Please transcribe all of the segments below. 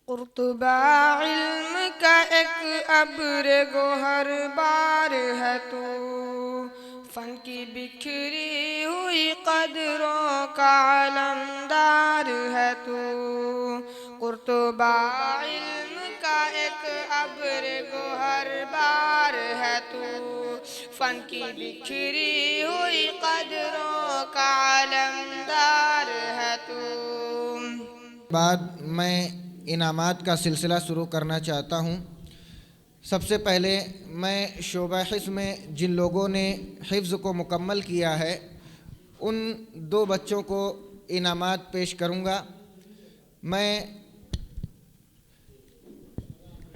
कुर्तुबा इल्म का एक अब्र गोहर बार है तू, फन की बिखरी हुई कदरों का अलमदार है तू। कुर्तुबा इल्म का एक अब्र गोहर बार है तू, फन की बिखरी हुई कदरों का अलमदार है तू। बाद मैं इनामात का सिलसिला शुरू करना चाहता हूँ। सबसे पहले मैं शोबा हिफ्ज़ में जिन लोगों ने हिफ्ज़ को मुकम्मल किया है उन दो बच्चों को इनामात पेश करूँगा। मैं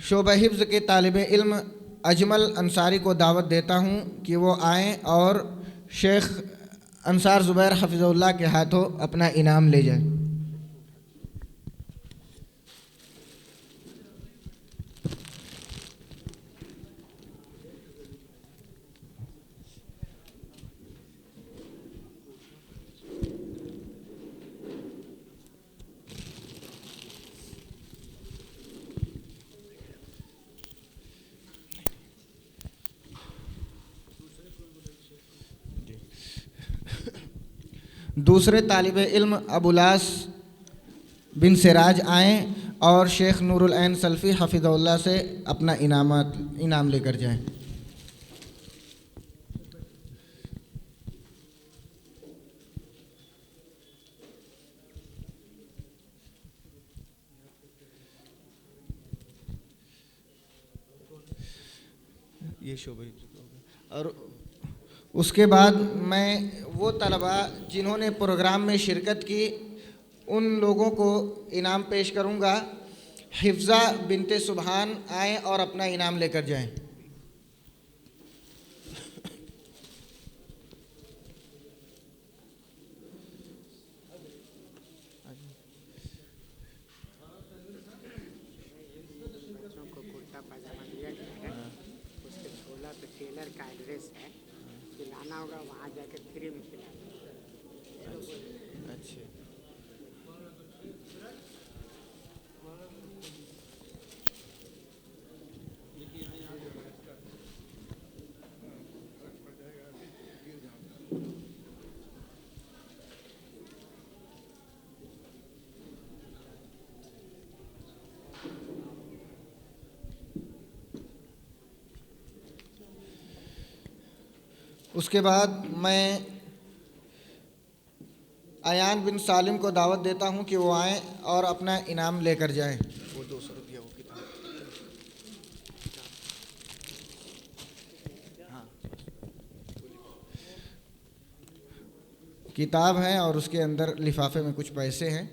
शोबा हिफ्ज़ के तालिब इल्म अजमल अंसारी को दावत देता हूँ कि वो आएँ और शेख अंसार ज़ुबैर हफ़िज़ुल्लाह के हाथों अपना इनाम ले जाएँ। दूसरे तालिब इल्म अबुलास बिन सिराज आएँ और शेख नूरुल ऐन सल्फ़ी हफ़िज़ुल्लाह से अपना इनाम लेकर जाएँ। ये शोभा और उसके बाद मैं वो तलबा जिन्होंने प्रोग्राम में शिरकत की उन लोगों को इनाम पेश करूँगा। हिफ्ज़ा बिनते सुबहान आएँ और अपना इनाम लेकर जाएँ। बच्चों को कुर्ता पाजामा दिया गया है, उसके झोला पे टेलर का एड्रेस है, खिलाना होगा वहाँ जाकर फ्री में खिलाना। अच्छा, उसके बाद मैं अयान बिन सालिम को दावत देता हूँ कि वो आएँ और अपना इनाम लेकर जाएँ। वो 200 रुपया वो किताब, हाँ किताब है और उसके अंदर लिफाफे में कुछ पैसे हैं।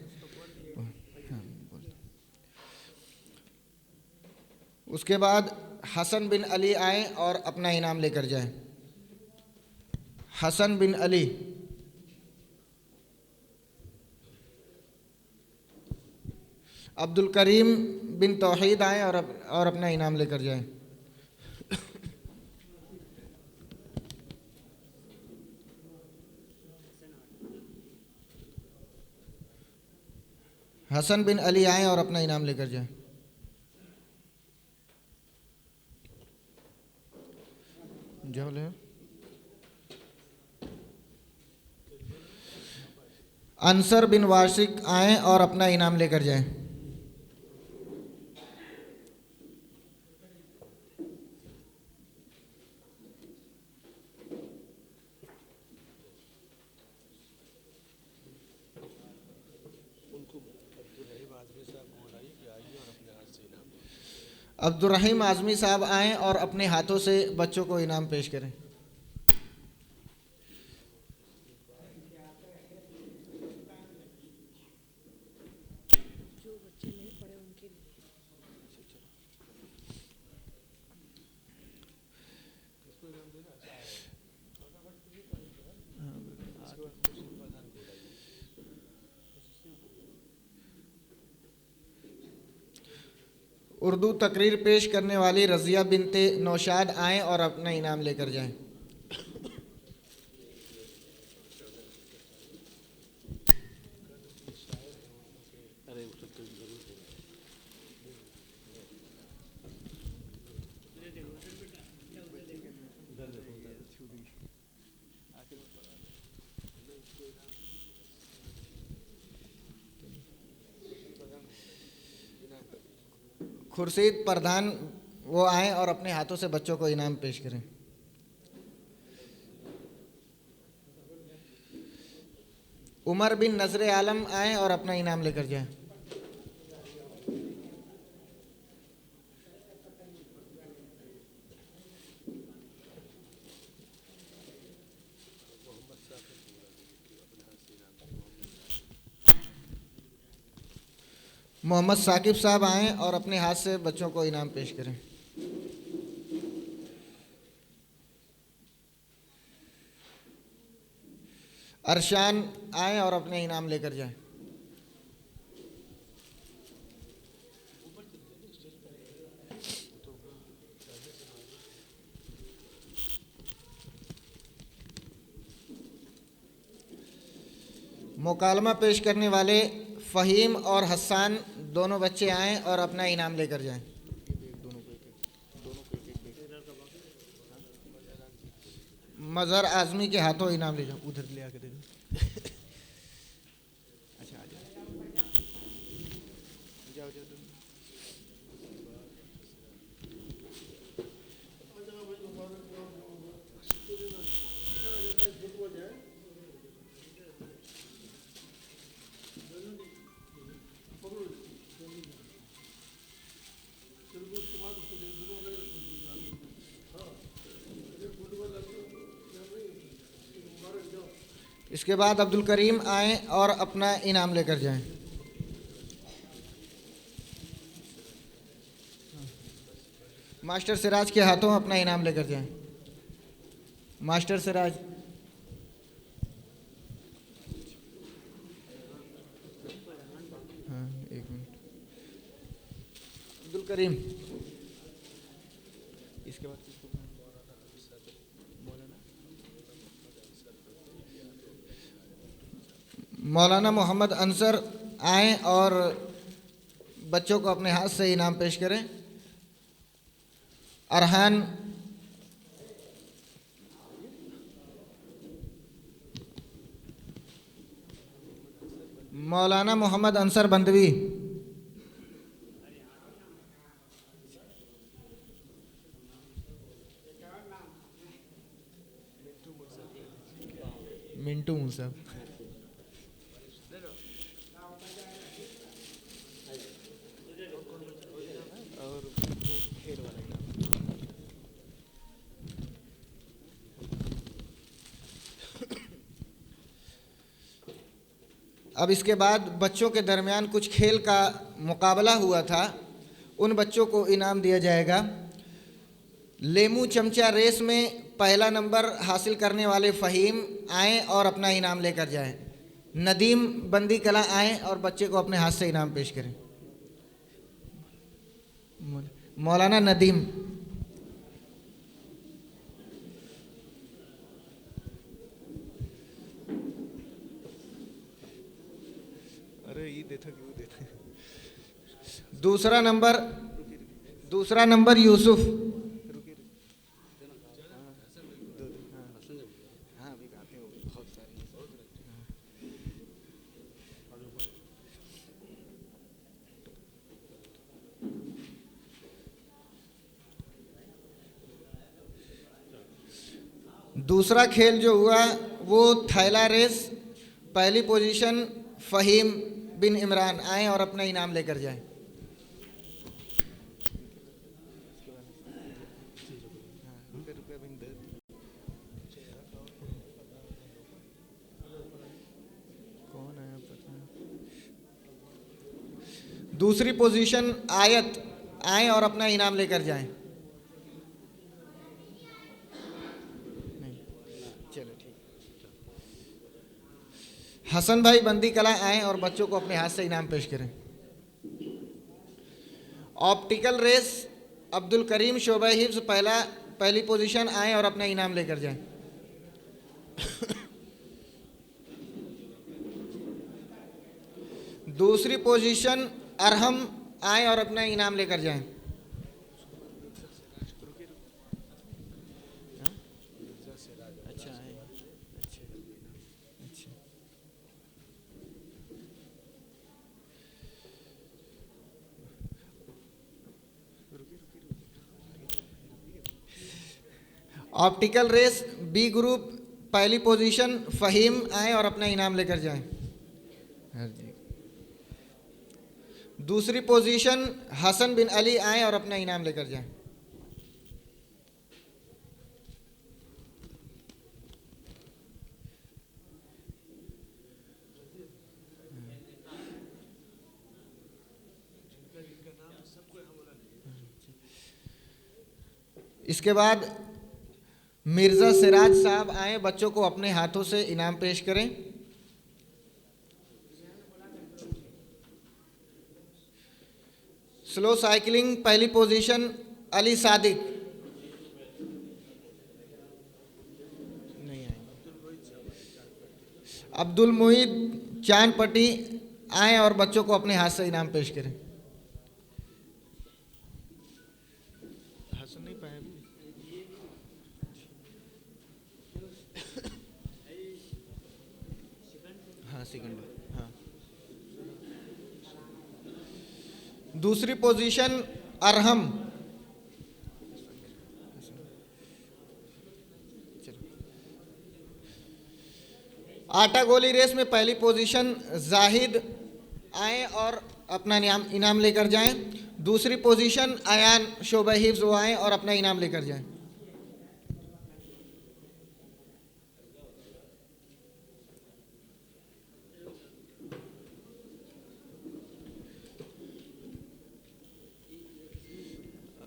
उसके बाद हसन बिन अली आए और अपना इनाम लेकर जाएं। हसन बिन अली, अब्दुल करीम बिन तौहीद आए और अपना इनाम लेकर जाएं। हसन बिन अली आए और अपना इनाम लेकर जाएं। जो ले अंसर बिन वाशिक आए और अपना इनाम लेकर जाएं। अब्दुर्रहीम आज़मी साहब आएँ और अपने हाथों से बच्चों को इनाम पेश करें। उर्दू तकरीर पेश करने वाली रज़िया बिनते नौशाद आएँ और अपना इनाम लेकर जाएं। खुर्शीद प्रधान वो आए और अपने हाथों से बच्चों को इनाम पेश करें। उमर बिन नजर आलम आए और अपना इनाम लेकर जाएं। मोहम्मद साकिब साहब आएँ और अपने हाथ से बच्चों को इनाम पेश करें। अरशान आएँ और अपने इनाम लेकर जाएं। मुकालमा पेश करने वाले फ़हीम और हसन दोनों बच्चे आएँ और अपना इनाम लेकर जाएं। मज़हर आज़मी के हाथों इनाम ले जाओ, उधर ले आके दे दो। अच्छा आ जाओ जाओ। इसके बाद अब्दुल करीम आएँ और अपना इनाम लेकर जाएं। मास्टर सिराज के हाथों अपना इनाम लेकर जाएं। मास्टर सिराज, हाँ 1 मिनट। अब्दुल करीम, इसके बाद मौलाना मोहम्मद अंसर आएँ और बच्चों को अपने हाथ से इनाम पेश करें। अरहान, मौलाना मोहम्मद अंसर बंदवी, मिंटू मूसा, अब इसके बाद बच्चों के दरमियान कुछ खेल का मुकाबला हुआ था, उन बच्चों को इनाम दिया जाएगा। लेमू चमचा रेस में पहला नंबर हासिल करने वाले फ़हीम आएँ और अपना इनाम लेकर जाएं। नदीम बंदी कला आएँ और बच्चे को अपने हाथ से इनाम पेश करें। मौलाना नदीम, अरे ये देता क्यों देता। दूसरा नंबर यूसुफ, दूसरा खेल जो हुआ वो थैला रेस, पहली पोजीशन फ़हीम बिन इमरान आएँ और अपना इनाम लेकर जाएं। दूसरी पोजीशन आयत आएँ और अपना इनाम लेकर जाएं। हसन भाई बंदी कला आएँ और बच्चों को अपने हाथ से इनाम पेश करें। ऑप्टिकल रेस अब्दुल करीम शोबा हिफ्ज़ पहली पोजीशन आएँ और अपना इनाम लेकर जाएं। दूसरी पोजीशन अरहम आएँ और अपना इनाम लेकर जाएं। ऑप्टिकल रेस बी ग्रुप, पहली पोजीशन फ़हीम आए और अपना इनाम लेकर जाएं। हाँ जी। दूसरी पोजीशन हसन बिन अली आए और अपना इनाम लेकर जाएं। इसके बाद मिर्ज़ा सिराज साहब आए, बच्चों को अपने हाथों से इनाम पेश करें। स्लो साइकिलिंग पहली पोजीशन अली सादिक नहीं आए। अब्दुल मुईद चांद पट्टी आए और बच्चों को अपने हाथ से इनाम पेश करें। नहीं पाए। हाँ सेकंड। हाँ दूसरी पोजीशन अरहम। आटा गोली रेस में पहली पोजीशन जाहिद आए और अपना इनाम लेकर जाएं। दूसरी पोजीशन अयान शोबा हिफ्ज वो आए और अपना इनाम लेकर जाएं।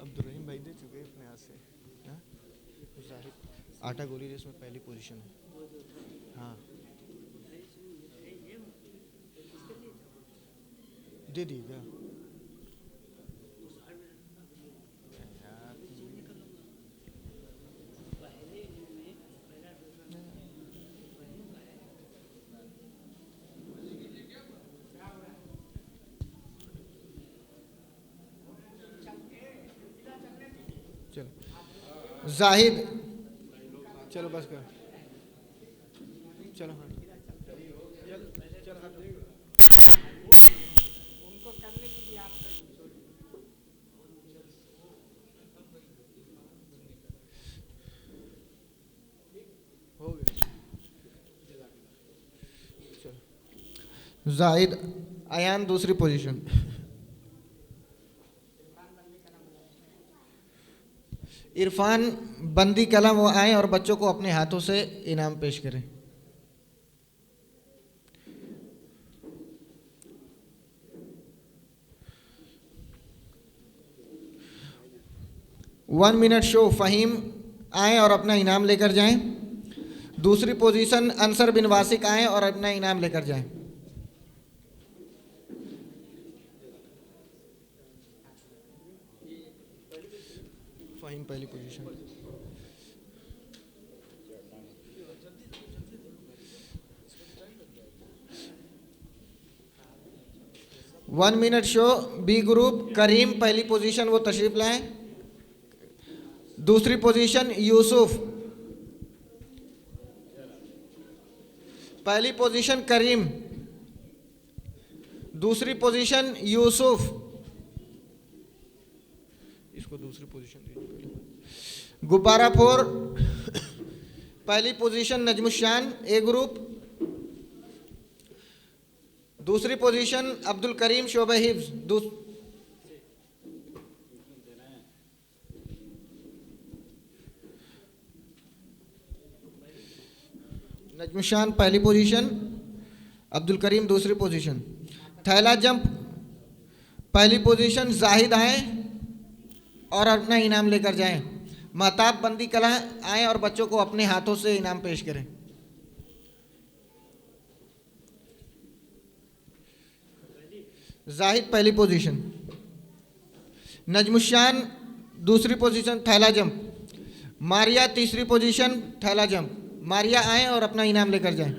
अब्दुर्रहीम भाई दे चुके अपने हाथ से। हाँ? जाहिद आटा गोली रेस में पहली पोजीशन है। हाँ दे दीजिएगा। चलो जाहिद, चलो बस कर, चलो हाँ उनको करने के लिए आप हो गया। चलो जाहिद अयान दूसरी पोजीशन। इरफान बंदी कलम वो आए और बच्चों को अपने हाथों से इनाम पेश करें। वन मिनट शो फ़हीम आए और अपना इनाम लेकर जाएं। दूसरी पोजीशन अंसर बिन वासिक आए और अपना इनाम लेकर जाएं। फ़हीम पहली position. One minute show B group Karim पहली पोजीशन वो तशरीफ लाएं। दूसरी पोजीशन यूसुफ, पहली पोजीशन करीम, दूसरी पोजीशन यूसुफ। इसको दूसरी पोजीशन दीजिए। गुब्बारा फोर पहली पोजीशन नजमुशान ए ग्रुप, दूसरी पोजीशन अब्दुल करीम शोबा हिफ्ज। नजमुशान पहली पोजीशन, अब्दुल करीम दूसरी पोजीशन। थैला जंप पहली पोजीशन जाहिद आए और अपना इनाम लेकर जाएं। महताब बंदी कला आए और बच्चों को अपने हाथों से इनाम पेश करें। जाहिद पहली पोजीशन, नजमुशान दूसरी पोजीशन थैला जंप, मारिया तीसरी पोजीशन थैला जंप। मारिया आए और अपना इनाम लेकर जाएं।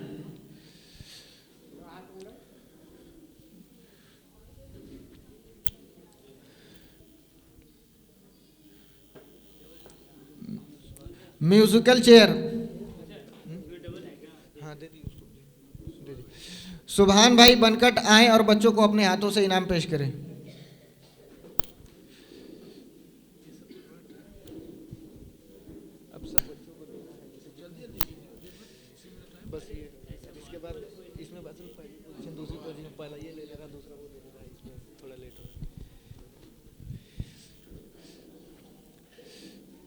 म्यूजिकल चेयर, हाँ दे दी उसको, दे दी। सुभान भाई बनकट आए और बच्चों को अपने हाथों से इनाम पेश करें। अब सब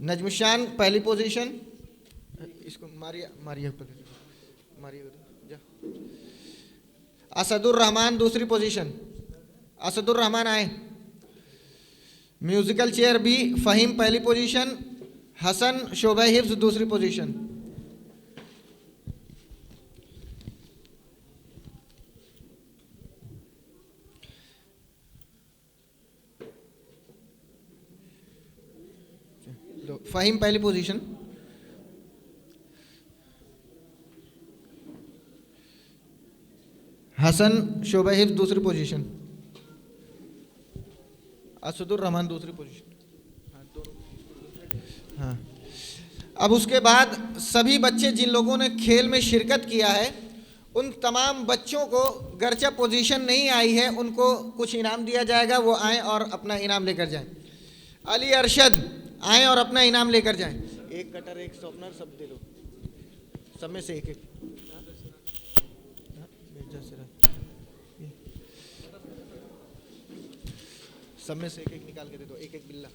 नजमुशान पहली पोजीशन, इसको मारिया मारिया मारिया जा। असदुर रहमान दूसरी पोजीशन, असदुर रहमान आए। म्यूजिकल चेयर बी, फ़हीम पहली पोजीशन, हसन शोबा हिफ्ज दूसरी पोजीशन। फ़हीम पहली पोजीशन, हसन शोबा हिफ्ज दूसरी पोजीशन, असदुर रहमान दूसरी पोजीशन। हाँ, अब उसके बाद सभी बच्चे जिन लोगों ने खेल में शिरकत किया है उन तमाम बच्चों को गर्चा पोजीशन नहीं आई है उनको कुछ इनाम दिया जाएगा, वो आएँ और अपना इनाम लेकर जाएं। अली अरशद आएँ और अपना इनाम लेकर जाएं। एक कटर एक शॉर्पनर सब दे दो, सब में से एक एक। सब में से एक एक निकाल के दे दो, एक एक बिल्ला।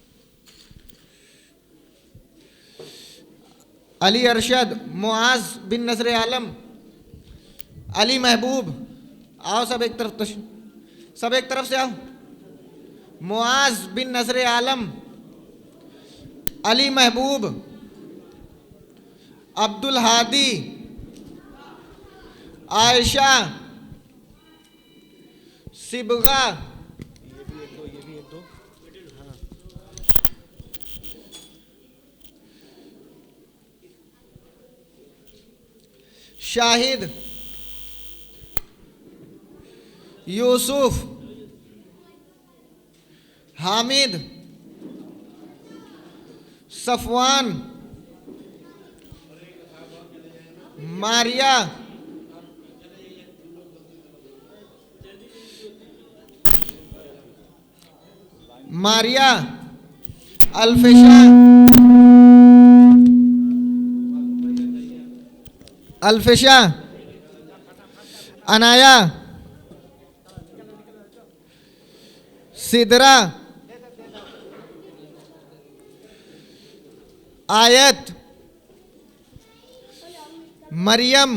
अली अरशद, मुआज बिन नजर आलम, अली महबूब, आओ सब एक तरफ, सब एक तरफ से आओ। मुआज बिन नजर आलम, अली महबूब, अब्दुल हादी, आयशा, सिबगा, ये भी एक दो। हाँ। शाहिद, यूसुफ, हामिद, सफवान, मारिया, मारिया, अल्फिशा, अल्फिशा, अनाया, सिदरा, आयत, मरियम,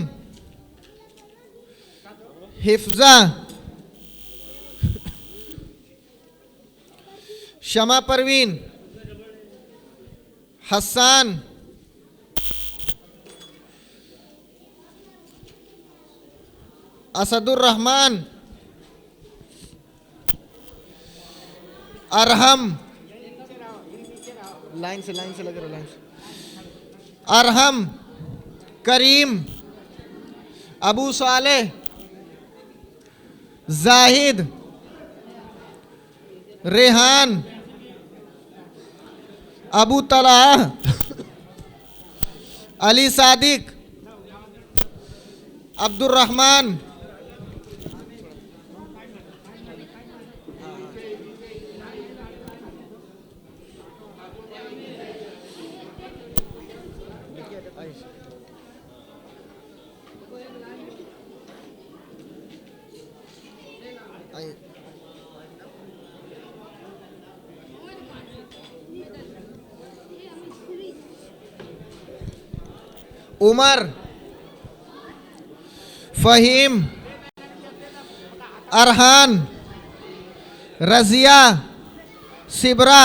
हिफ्जा, शमा परवीन, हसन, असदुर रहमान, अरहम, लाइन से लगे रहो, लाइन से। अरहम, करीम, अबू सालेह, जाहिद, रेहान, अबू तलाह, अली सादिक, अब्दुल रहमान, उमर, फ़हीम, अरहान, रज़िया, सिबरा,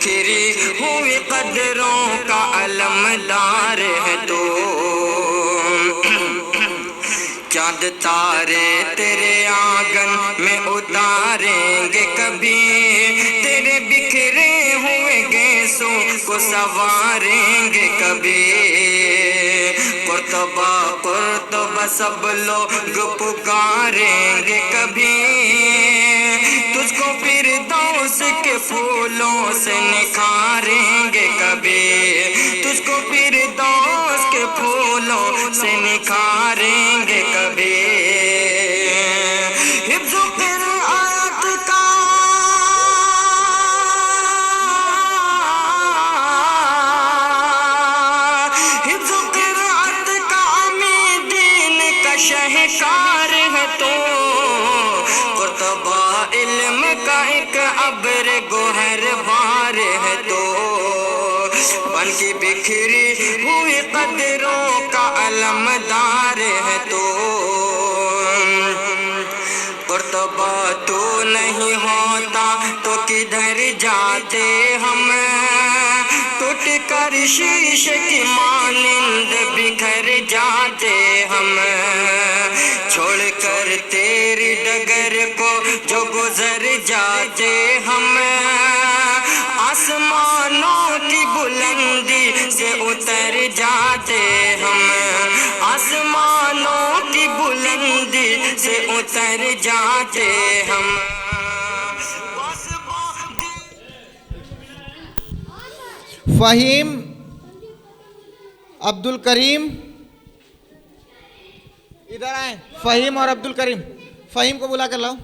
बिखरी हुई कदरों का अलमदार है तू। चांद तारे तेरे आंगन में उतारेंगे कभी, तेरे बिखरे हुए गैसों को संवारेंगे कभी। कुर्तबा कुर्तबा सब लोग पुकारेंगे कभी, तुझको फिरदौस के फूलों से निखारेंगे कभी, तुझको फिरदौस के फूलों से निखारेंगे कभी। हिफ्ज़ो क़िराअत का हिफ्ज़ो क़िराअत का अमीदीन का शहकार है तो। कुर्तबा इल्म का एक अब्र गोहर बार है तो। बन की बिखरी हुई कदरों का अलमदार है तो। कुर्तबा तो नहीं होता तो किधर जाते हम, टूट कर शीशे की मानिंद बिखर जाते हम। छोड़ कर तेरी डगर को जो गुजर जाते हम, आसमानों की बुलंदी से उतर जाते हम, आसमानों की बुलंदी से उतर जाते हम। फ़हीम अब्दुल करीम इधर आए। फ़हीम और अब्दुल करीम, फ़हीम को बुला कर लाओ,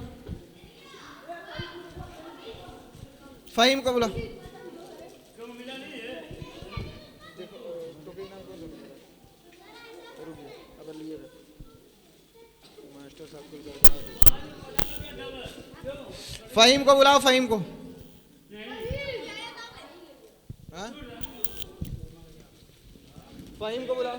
फ़हीम को बुलाओ। फ़हीम को बुलाओ, फ़हीम को। हाँ? फ़हीम को बुलाओ।